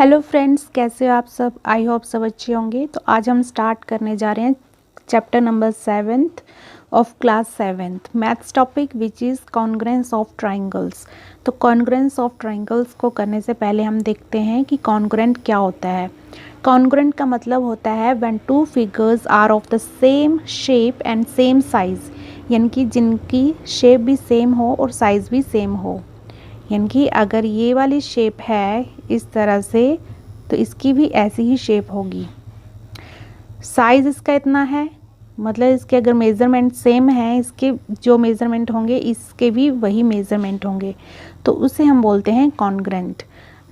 Hello friends, कैसे हो आप सब। आई होप सब अच्छे होंगे। तो आज हम स्टार्ट करने जा रहे हैं chapter number 7th of class 7th maths topic which is congruence of triangles. तो कॉन्ग्रेंस ऑफ ट्राइंगल्स को करने से पहले हम देखते हैं कि कॉन्ग्रेंट क्या होता है। कॉन्ग्रेंट का मतलब होता है when two figures are of the same shape and same size, यानी कि जिनकी शेप भी सेम हो और साइज़ भी सेम हो। यानी कि अगर ये वाली शेप है इस तरह से तो इसकी भी ऐसी ही शेप होगी। साइज़ इसका इतना है, मतलब इसके अगर मेज़रमेंट सेम है, इसके जो मेज़रमेंट होंगे इसके भी वही मेज़रमेंट होंगे, तो उसे हम बोलते हैं कॉन्ग्रेंट।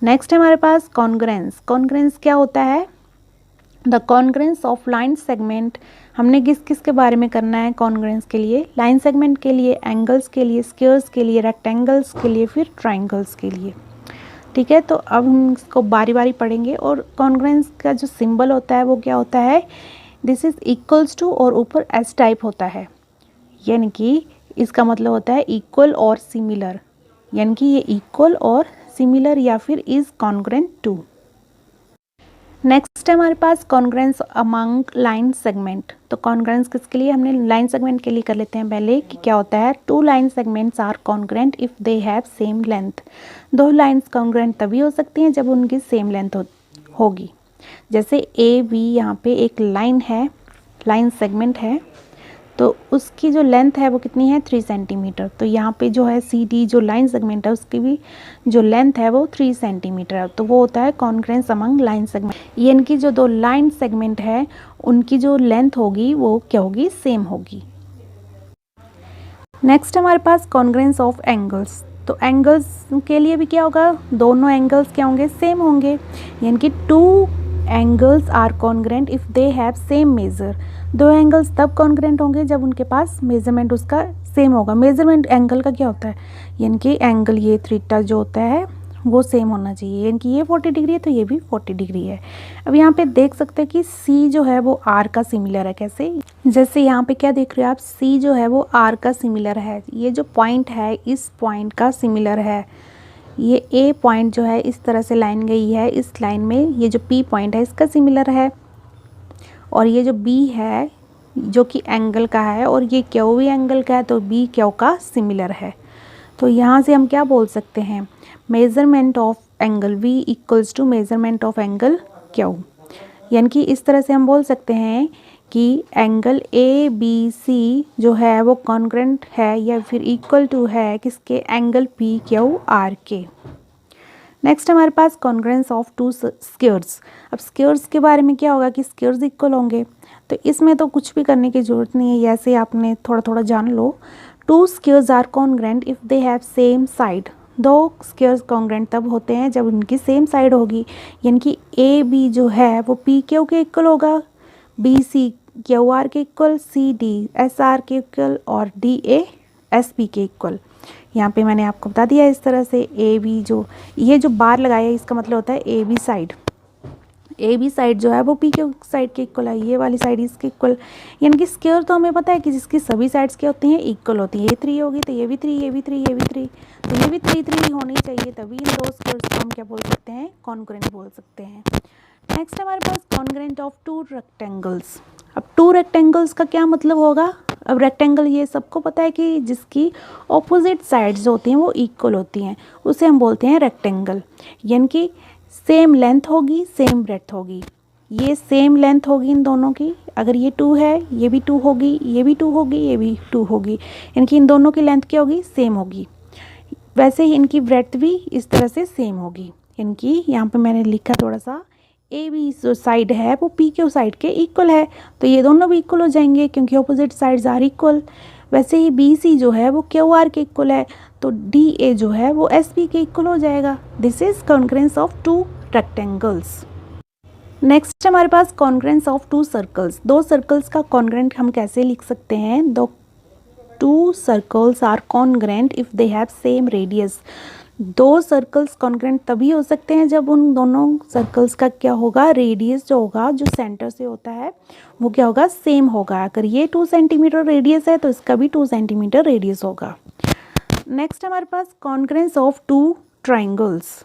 नेक्स्ट है हमारे पास कॉन्ग्रेंस। कॉन्ग्रेंस क्या होता है? The congruence of line segment. हमने किस किस के बारे में करना है कॉन्ग्रेंस के लिए? लाइन सेगमेंट के लिए, एंगल्स के लिए, स्क्वायर्स के लिए, रेक्टेंगल्स के लिए, फिर ट्राइंगल्स के लिए। ठीक है, तो अब हम इसको बारी बारी पढ़ेंगे। और कॉन्ग्रेंस का जो सिंबल होता है वो क्या होता है? दिस इज इक्वल्स टू और ऊपर एस टाइप होता है, यानी कि इसका मतलब होता है इक्वल और सिमिलर, यानी कि ये इक्वल और सिमिलर या फिर इज कॉन्ग्रेंट टू। नेक्स्ट है हमारे पास कॉन्ग्रेंस अमंग लाइन सेगमेंट। तो कॉन्ग्रेंस किसके लिए? हमने लाइन सेगमेंट के लिए कर लेते हैं पहले कि क्या होता है। Two line segments are congruent if they have same length. दो लाइंस कॉन्ग्रेंट तभी हो सकती हैं जब उनकी सेम लेंथ होगी। जैसे ए बी, यहाँ पे एक लाइन है, लाइन सेगमेंट है, तो उसकी जो लेंथ है वो कितनी है? 3 सेंटीमीटर। तो यहाँ पे जो है सी डी जो लाइन सेगमेंट है उसकी भी जो लेंथ है वो 3 सेंटीमीटर है। तो वो होता है कॉन्ग्रेंस अमंग लाइन सेगमेंट। यानी कि जो दो लाइन सेगमेंट है उनकी जो लेंथ होगी वो क्या होगी? सेम होगी। नेक्स्ट हमारे पास कॉन्ग्रेंस ऑफ एंगल्स। तो एंगल्स के लिए भी क्या होगा? दोनों एंगल्स क्या होंगे? सेम होंगे। यानी कि two angles are congruent if they have same measure. दो एंगल्स तब कॉन्ग्रेंट होंगे जब उनके पास मेजरमेंट उसका सेम होगा। मेजरमेंट एंगल का क्या होता है? यानी कि एंगल ये थीटा जो होता है वो सेम होना चाहिए, यानी कि ये 40 डिग्री है तो ये भी 40 डिग्री है। अब यहाँ पे देख सकते हैं कि C जो है वो R का सिमिलर है। कैसे? जैसे यहाँ पे क्या देख रहे हो आप? C जो है वो R का सिमिलर है। ये जो पॉइंट है इस पॉइंट का सिमिलर है। ये A पॉइंट जो है इस तरह से लाइन गई है, इस लाइन में ये जो P पॉइंट है इसका सिमिलर है। और ये जो B है जो कि एंगल का है और ये Q भी एंगल का है, तो B Q का सिमिलर है। तो यहाँ से हम क्या बोल सकते हैं? Measurement of angle V equals to measurement of angle Q। यानी कि इस तरह से हम बोल सकते हैं कि एंगल ABC जो है वो कॉन्ग्रेंट है या फिर इक्वल टू है किसके? एंगल PQR के। नेक्स्ट हमारे पास कॉन्ग्रेंस ऑफ टू स्क्वायर्स। अब स्क्वायर्स के बारे में क्या होगा कि स्क्वायर्स इक्वल होंगे, तो इसमें तो कुछ भी करने की ज़रूरत नहीं है, ऐसे आपने थोड़ा थोड़ा जान लो। Two squares are congruent if they have same side. दो स्क्वायर्स कॉन्ग्रेंट तब होते हैं जब उनकी सेम साइड होगी। यानी कि ए बी जो है वो पी क्यू के इक्वल होगा, बी सी क्यू आर के equal, C D S R के इक्वल और डी ए एस पी के इक्वल। यहाँ पे मैंने आपको बता दिया इस तरह से। ए बी जो ये जो बार लगाया है इसका मतलब होता है A B side. A B side जो है वो पी के साइड के इक्वल है, ये वाली साइड इसके इक्वल। यानी कि स्क्वायर तो हमें पता है कि जिसकी सभी साइड्स क्या होती हैं? इक्वल होती है। ये 3 होगी तो ये भी 3, ये भी 3, ये भी 3, तो ये भी 3 होनी चाहिए, तभी इन दो स्क्वायर्स को हम क्या बोल सकते हैं? कॉन्ग्रेंट बोल सकते हैं। नेक्स्ट हमारे पास कॉन्ग्रेंट ऑफ टू रेक्टेंगल्स। अब टू रेक्टेंगल्स का क्या मतलब होगा? अब रेक्टेंगल ये सबको पता है कि जिसकी ऑपोजिट साइड्स होती हैं वो इक्वल होती हैं, उसे हम बोलते हैं रेक्टेंगल। यानी कि सेम लेंथ होगी, सेम ब्रेड्थ होगी। ये सेम लेंथ होगी इन दोनों की। अगर ये 2 है ये भी 2 होगी, ये भी 2 होगी, ये भी 2 होगी, यानी कि इन दोनों की लेंथ क्या होगी? सेम होगी। वैसे ही इनकी ब्रेड्थ भी इस तरह से सेम होगी। यानी कि यहाँ पे मैंने लिखा थोड़ा सा, ए बी जो साइड है वो पी क्यू साइड के इक्वल है, तो ये दोनों भी इक्वल हो जाएंगे क्योंकि ऑपोजिट साइड्स आर इक्वल। वैसे ही बी सी जो है वो क्यू आर के इक्वल है, तो डी ए जो है वो एस पी के इक्वल हो जाएगा। This is congruence of two rectangles. Next हमारे पास कॉन्ग्रेंस ऑफ टू सर्कल्स। दो सर्कल्स का कॉन्ग्रेंट हम कैसे लिख सकते हैं? दो two circles are congruent if they have same radius. दो सर्कल्स कॉन्ग्रेंट तभी हो सकते हैं जब उन दोनों सर्कल्स का क्या होगा? रेडियस जो होगा, जो सेंटर से होता है वो क्या होगा? सेम होगा। अगर ये 2 सेंटीमीटर रेडियस है तो इसका भी 2 सेंटीमीटर रेडियस होगा। नेक्स्ट हमारे पास congruence of two triangles.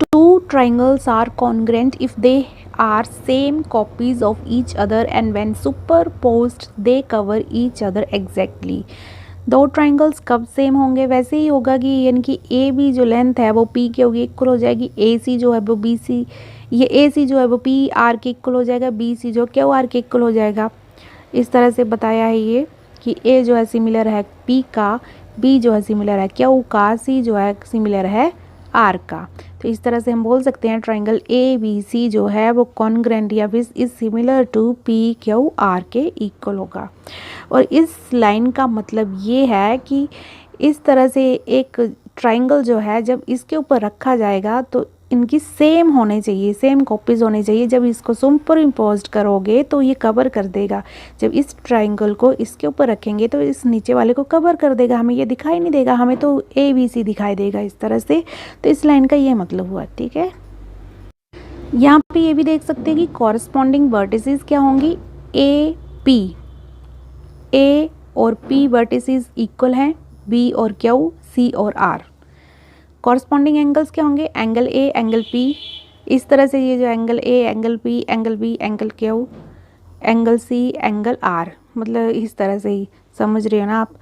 Two triangles are congruent if they are same copies of each other and when superposed they cover each other exactly. दो ट्राइंगल्स कब सेम होंगे, वैसे ही होगा कि यानी कि ए बी जो लेंथ है वो पी के होगी, इक्वल हो जाएगी। ए सी जो है वो बी सी, ये ए सी जो है वो पी आर के इक्वल हो जाएगा, बी सी जो क्यू आर के इक्वल हो जाएगा। इस तरह से बताया है ये कि ए जो है सिमिलर है पी का, बी जो है सिमिलर है क्यू का, सी जो है सिमिलर है आर का। तो इस तरह से हम बोल सकते हैं ट्राइंगल ए बी सी जो है वो कॉन्ग्रेंट या फिर is similar to P Q R के इक्वल होगा। और इस लाइन का मतलब ये है कि इस तरह से एक ट्राइंगल जो है जब इसके ऊपर रखा जाएगा तो इनकी सेम होने चाहिए, सेम कॉपीज होने चाहिए। जब इसको सुपर इम्पोज करोगे तो ये कवर कर देगा। जब इस ट्राइंगल को इसके ऊपर रखेंगे तो इस नीचे वाले को कवर कर देगा, हमें ये दिखाई नहीं देगा, हमें तो ए बी सी दिखाई देगा इस तरह से। तो इस लाइन का ये मतलब हुआ, ठीक है। यहाँ पे ये भी देख सकते हैं कि कॉरस्पॉन्डिंग वर्टिसेस क्या होंगी, ए पी, ए और पी वर्टिसेस इक्वल हैं, बी और क्यू, सी और आर। कॉरस्पॉन्डिंग एंगल्स क्या होंगे, एंगल ए एंगल पी। इस तरह से ये जो angle A angle P angle B angle Q angle C angle R, मतलब इस तरह से ही समझ रहे हो ना आप।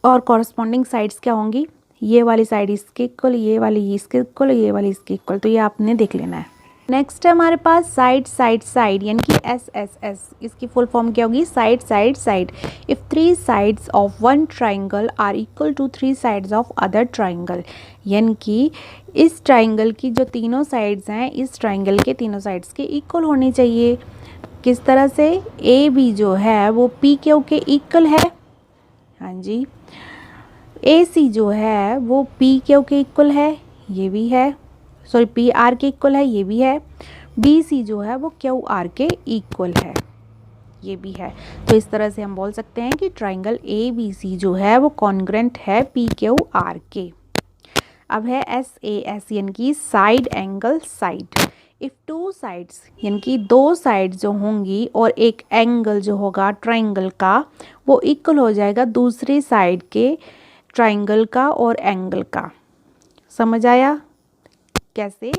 और कॉरस्पॉन्डिंग साइड्स क्या होंगी, ये वाली साइड इसके इक्वल, ये वाली इसके इक्वल, ये वाली इसके इक्वल। तो ये आपने देख लेना है। नेक्स्ट है हमारे पास साइड साइड साइड यानी कि एस एस एस। इसकी फुल फॉर्म क्या होगी, side side side. If three sides of one triangle are equal to three sides of other triangle, यानी कि इस ट्राइंगल की जो तीनों साइड्स हैं इस ट्राइंगल के तीनों साइड्स के इक्वल होनी चाहिए। किस तरह से, ए बी जो है वो पी क्यू के इक्वल है, हाँ जी। ए सी जो है वो पी क्यू के इक्वल है, ये भी है, सॉरी पी आर के इक्वल है, ये भी है। बी सी जो है वो क्यू आर के इक्वल है, ये भी है। तो इस तरह से हम बोल सकते हैं कि ट्राइंगल ए बी सी जो है वो कॉन्ग्रेंट है पी क्यू आर के। अब है एस ए एस यानी कि side angle side. If two sides यानी कि दो साइड जो होंगी और एक एंगल जो होगा ट्राइंगल का वो इक्वल हो जाएगा दूसरी साइड के ट्राइंगल का और एंगल का। समझ आया कैसे?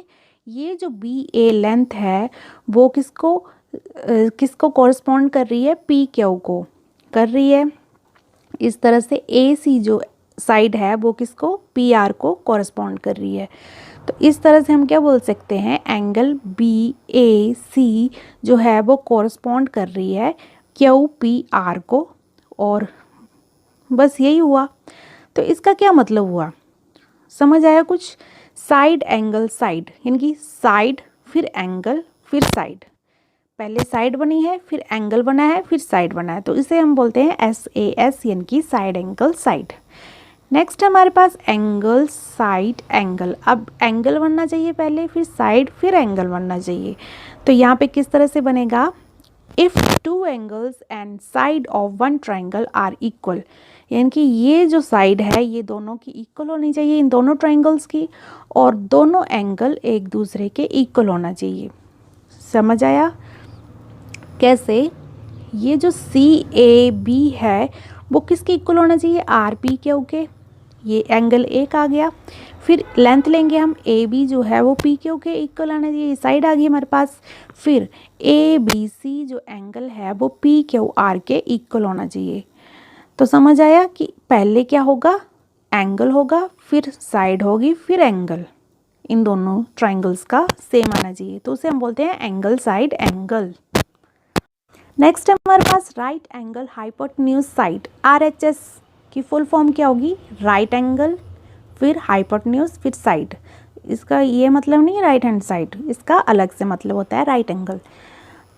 ये जो बी ए लेंथ है वो किसको कॉरस्पॉन्ड कर रही है, पी क्यू को कर रही है। इस तरह से ए सी जो साइड है वो किसको, पी आर को कॉरस्पॉन्ड कर रही है। तो इस तरह से हम क्या बोल सकते हैं, एंगल बी ए सी जो है वो कॉरस्पॉन्ड कर रही है क्यू पी आर को, और बस यही हुआ। तो इसका क्या मतलब हुआ, समझ आया कुछ? साइड एंगल साइड यानी कि साइड फिर एंगल फिर साइड, पहले साइड बनी है फिर एंगल बना है फिर साइड बना है, तो इसे हम बोलते हैं एस ए एस यानी कि साइड एंगल साइड। नेक्स्ट हमारे पास एंगल साइड एंगल। अब एंगल बनना चाहिए पहले, फिर साइड, फिर एंगल बनना चाहिए। तो यहाँ पे किस तरह से बनेगा, if two angles and side of one triangle are equal, यानी कि ये जो साइड है ये दोनों की इक्वल होनी चाहिए, इन दोनों ट्राइंगल्स की, और दोनों एंगल एक दूसरे के इक्वल होना चाहिए। समझ आया कैसे? ये जो सी ए बी है वो किसके इक्वल होना चाहिए, आर पी क्यू के, ये एंगल एक आ गया। फिर लेंथ लेंगे हम, ए बी जो है वो पी क्यू के इक्वल आना चाहिए, ये साइड आ गई हमारे पास। फिर ए बी सी जो एंगल है वो पी क्यू आर के इक्वल होना चाहिए। तो समझ आया कि पहले क्या होगा, एंगल होगा, फिर साइड होगी, फिर एंगल, इन दोनों ट्राइंगल्स का सेम आना चाहिए। तो उसे हम बोलते हैं एंगल साइड एंगल। नेक्स्ट हमारे पास right angle hypotenuse side, RHS की फुल फॉर्म क्या होगी, राइट एंगल फिर हाइपोटेन्यूज फिर साइड। इसका ये मतलब नहीं है राइट हैंड साइड, इसका अलग से मतलब होता है राइट एंगल।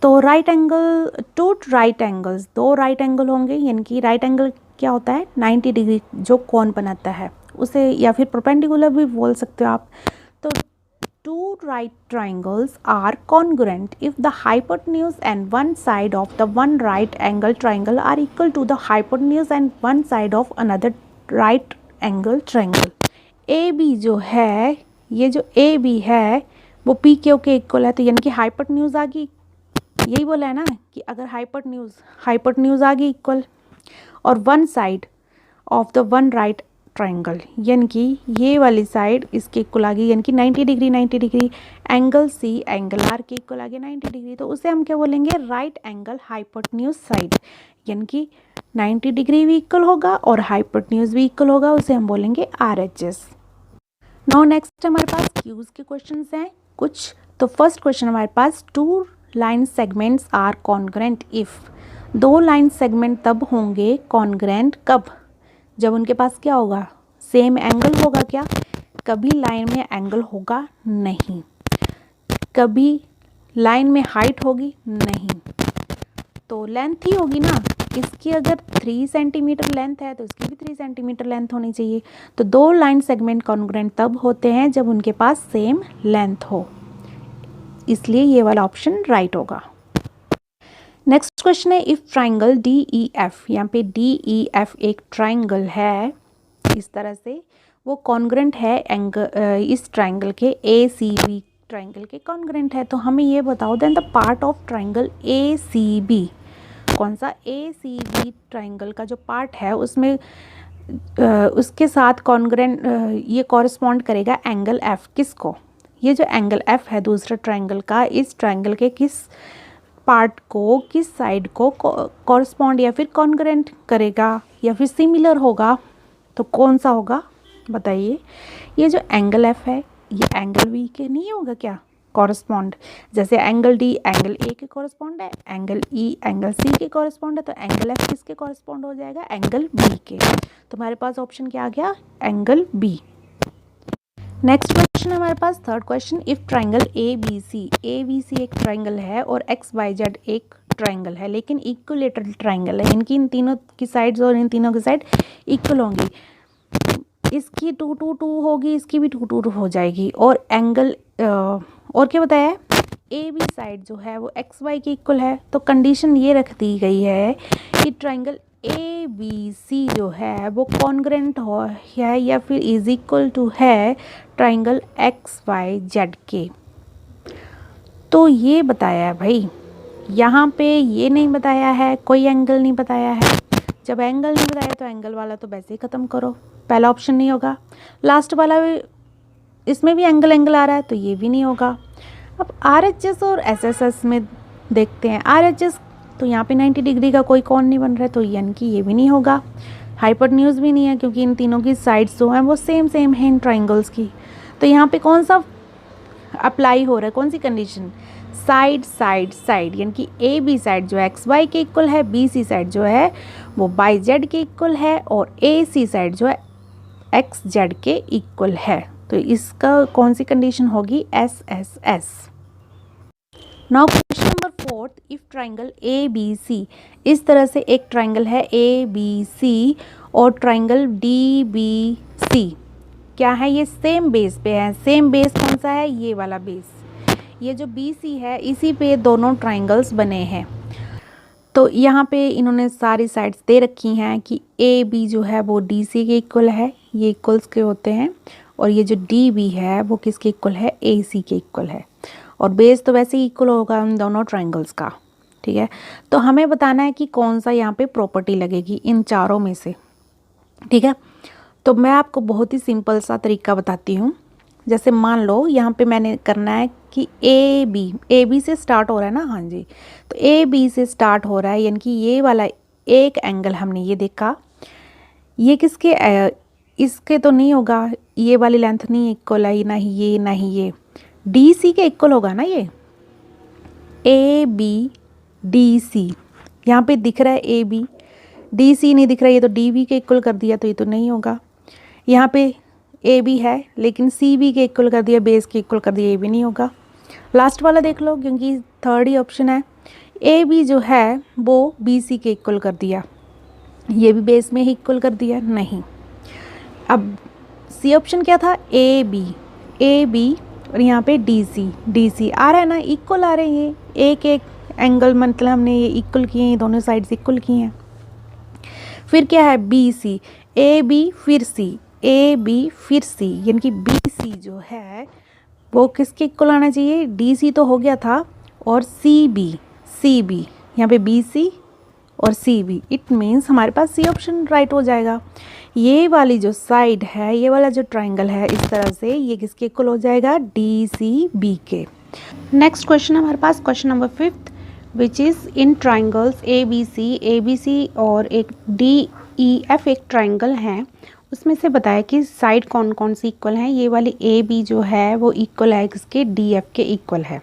तो right angle, two right angles, दो राइट एंगल होंगे, यानी कि राइट एंगल क्या होता है, 90 डिग्री जो कोण बनाता है उसे, या फिर परपेंडिकुलर भी बोल सकते हो आप। तो two right triangles are congruent if the hypotenuse and one side of the one right angle triangle are equal to the hypotenuse and one side of another right angle triangle। AB जो है, ये जो AB है वो PQ के equal है, तो यानी कि हाइपोटेन्यूज आ गई, यही बोला है ना कि अगर हाइपोटेन्यूज आ गई इक्वल और one side of the one right triangle, यानी कि ये वाली साइड इसके इक्वल आ गई, यानी कि 90 degree 90 degree, angle C angle R के इक्वल आ गया 90 डिग्री, तो उसे हम क्या बोलेंगे, राइट एंगल हाइपोटेन्यूज साइड, यानी कि 90 डिग्री भी इक्वल होगा और हाइपोटेन्यूज भी इक्वल होगा, उसे हम बोलेंगे RHS। नाउ नेक्स्ट हमारे पास क्यूज के क्वेश्चंस हैं कुछ। तो फर्स्ट क्वेश्चन हमारे पास, 2 line segments are congruent if, 2 line segment तब होंगे कॉन्ग्रेंट कब, जब उनके पास क्या होगा, सेम एंगल होगा। क्या कभी लाइन में एंगल होगा नहीं, कभी लाइन में हाइट होगी नहीं, तो लेंथ ही होगी ना, इसकी अगर 3 सेंटीमीटर लेंथ है तो इसकी भी 3 सेंटीमीटर लेंथ होनी चाहिए। तो 2 लाइन सेगमेंट कॉन्ग्रेंट तब होते हैं जब उनके पास सेम लेंथ हो, इसलिए ये वाला ऑप्शन राइट होगा। नेक्स्ट क्वेश्चन है, इफ ट्राइंगल DEF, यहाँ पे DEF एक ट्राइंगल है इस तरह से, वो कॉन्ग्रेंट है एंगल इस ट्राइंगल के ACB ट्राइंगल के कॉन्ग्रेंट है, तो हमें ये बताओ then the part of triangle ACB, कौन सा, ACB ट्राइंगल का जो पार्ट है उसमें उसके साथ कॉन्ग्रेंट ये कॉरस्पॉन्ड करेगा एंगल F, किसको, ये जो एंगल F है दूसरा ट्राइंगल का, इस ट्राइंगल के किस पार्ट को, किस साइड को कॉरस्पॉन्ड या फिर कॉन्ग्रेंट करेगा या फिर सिमिलर होगा, तो कौन सा होगा बताइए। ये जो एंगल F है ये एंगल B के नहीं होगा क्या कॉरस्पॉन्ड, जैसे एंगल D एंगल A के कॉरस्पॉन्ड है, एंगल E एंगल C के कॉरस्पॉन्ड है, तो एंगल F किसके कॉरस्पॉन्ड हो जाएगा, एंगल B के। तो हमारे पास ऑप्शन क्या आ गया, एंगल B। नेक्स्ट क्वेश्चन हमारे पास third question, if triangle ABC एक ट्राइंगल है और XYZ एक ट्राइंगल है, लेकिन इक्विलेटरल ट्राइंगल है, इनकी इन तीनों की साइड्स और इन तीनों की साइड इक्वल होंगी, इसकी 2 2 2 होगी, इसकी भी 2 2 2 हो जाएगी, और एंगल और क्या बताया है, AB साइड जो है वो XY के इक्वल है, तो कंडीशन ये रख दी गई है कि ट्राइंगल ABC जो है वो कॉन्ग्रेंट हो है या फिर इज इक्वल टू है ट्राइंगल XYZ के। तो ये बताया है भाई, यहाँ पे ये नहीं बताया है, कोई एंगल नहीं बताया है, जब एंगल नहीं बताया तो एंगल वाला तो वैसे ही ख़त्म करो, पहला ऑप्शन नहीं होगा, लास्ट वाला भी इसमें भी एंगल आ रहा है तो ये भी नहीं होगा। अब RHS और SSS में देखते हैं, RHS तो यहाँ पे 90 डिग्री का कोई कोण नहीं बन रहा है, तो यानी कि ये भी नहीं होगा, हाइपोटेन्यूज भी नहीं है क्योंकि इन तीनों की साइड्स जो हैं वो सेम हैं इन ट्राइंगल्स की। तो यहाँ पे कौन सा अप्लाई हो रहा है, कौन सी कंडीशन, साइड साइड साइड, यानी कि AB साइड जो XY के इक्वल है, BC साइड जो है वो YZ के इक्वल है, और AC साइड जो है XZ के इक्वल है, तो इसका कौन सी कंडीशन होगी, SSS। Now question number 4, if triangle ABC, इस तरह से एक ट्राइंगल है ABC और ट्राइंगल DBC, क्या है, ये सेम बेस पे है, सेम बेस कौन सा है, ये वाला बेस, ये जो BC है इसी पे दोनों ट्राइंगल्स बने हैं। तो यहाँ पे इन्होंने सारी साइड्स दे रखी हैं कि AB जो है वो DC के इक्वल है, ये इक्वल्स के होते हैं, और ये जो DB है वो किसके इक्वल है, AC के इक्वल है, और बेस तो वैसे ही इक्वल होगा उन दोनों ट्राइंगल्स का, ठीक है। तो हमें बताना है कि कौन सा यहाँ पे प्रॉपर्टी लगेगी इन चारों में से, ठीक है। तो मैं आपको बहुत ही सिंपल सा तरीका बताती हूँ, जैसे मान लो यहाँ पे मैंने करना है कि AB से स्टार्ट हो रहा है ना, हाँ जी, तो AB से स्टार्ट हो रहा है, यानी कि ये वाला एक एंगल हमने ये देखा, ये किसके इसके तो नहीं होगा, ये वाली लेंथ नहीं इक्वल है, ना ही ये DC के इक्वल होगा ना, ये ABDC यहाँ पे दिख रहा है, AB DC नहीं दिख रहा है, ये तो DB के इक्वल कर दिया, तो ये तो नहीं होगा। यहाँ पे AB है लेकिन CB के इक्वल कर दिया, बेस के इक्वल कर दिया, ये भी नहीं होगा। लास्ट वाला देख लो, क्योंकि थर्ड ही ऑप्शन है, AB जो है वो BC के इक्वल कर दिया, ये भी बेस में ही इक्वल कर दिया, नहीं। अब C ऑप्शन क्या था, AB और यहाँ पे DC आ रहा है ना, इक्वल आ रहे हैं, ये एक एंगल मतलब हमने ये इक्वल किए हैं, दोनों साइड्स इक्वल किए हैं। फिर क्या है, BC, AB फिर C, AB फिर C, यानी कि BC जो है वो किसके इक्वल आना चाहिए, DC तो हो गया था, और CB यहाँ पे BC और सी बी। इट मीन्स हमारे पास सी ऑप्शन राइट हो जाएगा। ये वाली जो साइड है, ये वाला जो ट्राइंगल है इस तरह से, ये किसके इक्वल हो जाएगा, डी सी बी के। नेक्स्ट क्वेश्चन हमारे पास question number 5 which is in triangles A B C और एक डी ई एफ एक ट्राइंगल है, उसमें से बताया कि साइड कौन कौन सी इक्वल हैं। ये वाली ए बी जो है वो इक्वल है किसके, डी एफ के इक्वल है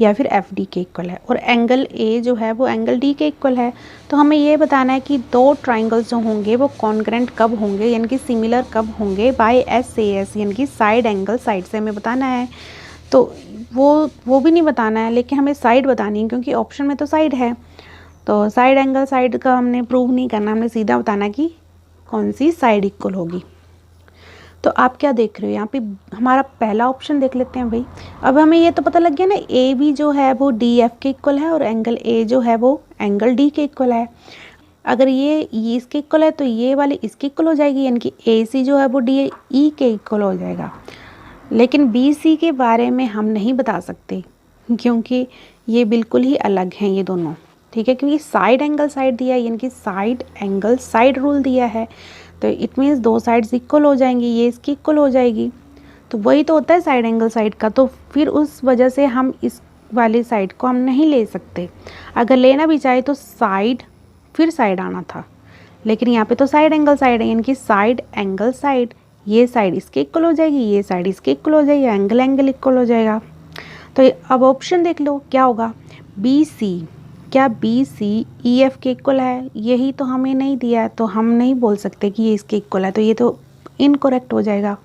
या फिर एफ डी के इक्वल है, और एंगल ए जो है वो एंगल डी के इक्वल है। तो हमें ये बताना है कि दो ट्राइंगल्स जो होंगे वो कॉन्ग्रेंट कब होंगे, यानी कि सिमिलर कब होंगे, बाय एस ए एस, यानी कि साइड एंगल साइड से हमें बताना है। तो वो भी नहीं बताना है, लेकिन हमें साइड बतानी है, क्योंकि ऑप्शन में तो साइड है। तो साइड एंगल साइड का हमने प्रूव नहीं करना, हमने सीधा बताना कि कौन सी साइड इक्वल होगी। तो आप क्या देख रहे हो यहाँ पे, हमारा पहला ऑप्शन देख लेते हैं भाई। अब हमें ये तो पता लग गया ना, ए बी जो है वो डी एफ के इक्वल है और एंगल ए जो है वो एंगल डी के इक्वल है। अगर ये इसके इक्वल है तो ये वाली इसके इक्वल हो जाएगी, यानी कि ए सी जो है वो डी ई के इक्वल हो जाएगा। लेकिन बी सी के बारे में हम नहीं बता सकते, क्योंकि ये बिल्कुल ही अलग हैं ये दोनों, ठीक है, क्योंकि साइड एंगल साइड दिया है, यानी कि साइड एंगल साइड रूल दिया है, तो इट मीन्स दो साइड्स इक्वल हो जाएंगी, ये इसकी इक्वल हो जाएगी। तो वही तो होता है साइड एंगल साइड का। तो फिर उस वजह से हम इस वाली साइड को हम नहीं ले सकते। अगर लेना भी चाहे तो साइड फिर साइड आना था, लेकिन यहाँ पे तो साइड एंगल साइड है, यानी कि साइड एंगल साइड, ये साइड इसके इक्वल हो जाएगी, ये साइड इसके इक्वल हो जाएगी, एंगल एंगल इक्वल हो जाएगा। तो अब ऑप्शन देख लो क्या होगा, बी सी। क्या बी सी ई एफ के इक्वल है, यही तो हमें नहीं दिया है, तो हम नहीं बोल सकते कि ये इसके इक्वल है, तो ये तो इनकरेक्ट हो जाएगा।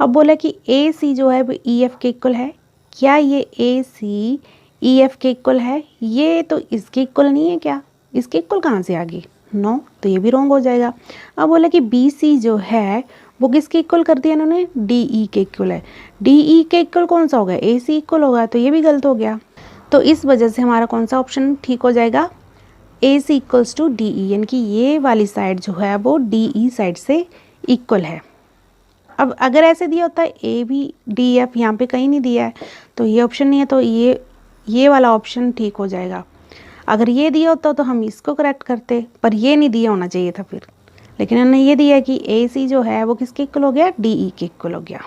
अब बोला कि ए सी जो है वो ई एफ के इक्वल है, क्या ये ए सी ई एफ के इक्वल है, ये तो इसके इक्वल नहीं है, क्या इसके इक्वल कहाँ से आ गई, नो, तो ये भी रॉन्ग हो जाएगा। अब बोला कि बी सी जो है वो किसके इक्वल कर दिया इन्होंने, डी ई के इक्वल है। डी ई के इक्वल कौन सा होगा, ए सी इक्वल होगा, तो ये भी गलत हो गया। तो इस वजह से हमारा कौन सा ऑप्शन ठीक हो जाएगा, ए C equals to D E, यानी कि ये वाली साइड जो है वो डी ई साइड से इक्वल है। अब अगर ऐसे दिया होता है ए बी डी एफ, यहाँ पे कहीं नहीं दिया है, तो ये ऑप्शन नहीं है, तो ये वाला ऑप्शन ठीक हो जाएगा। अगर ये दिया होता तो हम इसको करेक्ट करते, पर ये नहीं दिया होना चाहिए था फिर, लेकिन उन्होंने ये दिया कि ए सी जो है वो किसके इक्वल हो गया, डी ई के इक्वल हो गया।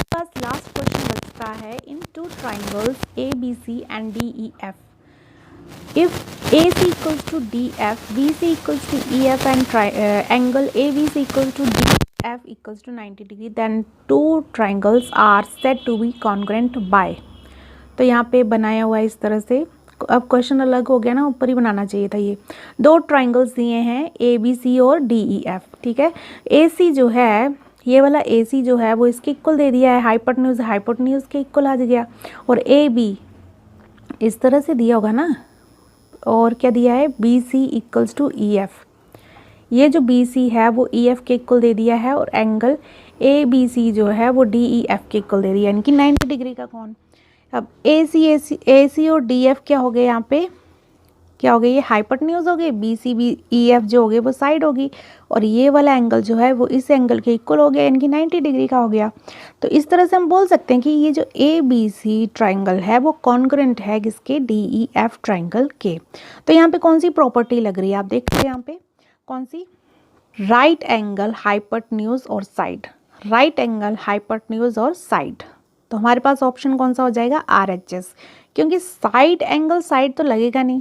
पास लास्ट क्वेश्चन बचता है, in two triangles A B C and D E F, if A C equals to D F, B C equals to E F and angle A B C equals to D F equals to 90 degree, then two triangles are said to be congruent by. तो यहाँ पे बनाया हुआ है इस तरह से। अब क्वेश्चन अलग हो गया ना, ऊपर ही बनाना चाहिए था। ये दो ट्राइंगल्स दिए हैं ए बी सी और डी ई एफ, ठीक है। ए सी जो है, ये वाला ए सी जो है वो इसके इक्वल दे दिया है, हाइपोटेन्यूज के इक्वल आ गया, और ए बी इस तरह से दिया होगा ना, और क्या दिया है, B C equals to E F. ये जो बी सी है वो ई एफ के इक्वल दे दिया है, और एंगल ए बी सी जो है वो डी ई एफ के इक्वल दे दिया, यानी कि 90 डिग्री का कौन। अब ए सी और डी एफ क्या हो गए, यहाँ पे क्या हो गए, ये हाइपोटेन्यूज हो गए, B C B E F जो हो गए वो साइड होगी, और ये वाला एंगल जो है वो इस एंगल के इक्वल हो गया, यानी कि 90 डिग्री का हो गया। तो इस तरह से हम बोल सकते हैं कि ये जो ए बी सी ट्राइंगल है वो कॉन्ग्रेंट है किसके, डी ई एफ ट्राइंगल के। तो यहाँ पे कौन सी प्रॉपर्टी लग रही है, आप देख रहे हैं यहाँ पे कौन सी, राइट एंगल हाइपोटेन्यूज और साइड, राइट एंगल हाइपोटेन्यूज और साइड। तो हमारे पास ऑप्शन कौन सा हो जाएगा, आर एच एस, क्योंकि साइड एंगल साइड तो लगेगा नहीं,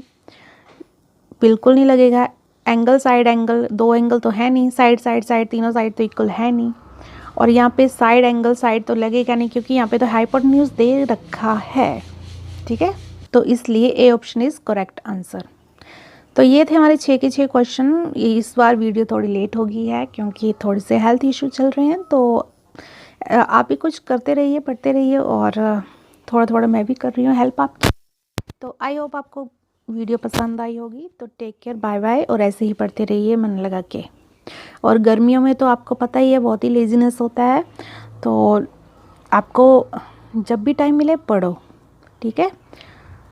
बिल्कुल नहीं लगेगा। एंगल साइड एंगल, दो एंगल तो है नहीं, साइड साइड साइड तीनों साइड तो इक्वल है नहीं, और यहाँ पे साइड एंगल साइड तो लगेगा नहीं, क्योंकि यहाँ पे तो हाइपोटेन्यूज दे रखा है, ठीक है। तो इसलिए A option is correct answer. तो ये थे हमारे 6 के 6 क्वेश्चन। इस बार वीडियो थोड़ी लेट हो गई है, क्योंकि थोड़े से हेल्थ इशू चल रहे हैं, तो आप भी कुछ करते रहिए, पढ़ते रहिए, और थोड़ा थोड़ा मैं भी कर रही हूँ हेल्प आपकी। तो आई होप आपको वीडियो पसंद आई होगी। तो टेक केयर, बाय बाय, और ऐसे ही पढ़ते रहिए मन लगा के। और गर्मियों में तो आपको पता ही है बहुत ही लेजीनेस होता है, तो आपको जब भी टाइम मिले पढ़ो, ठीक है।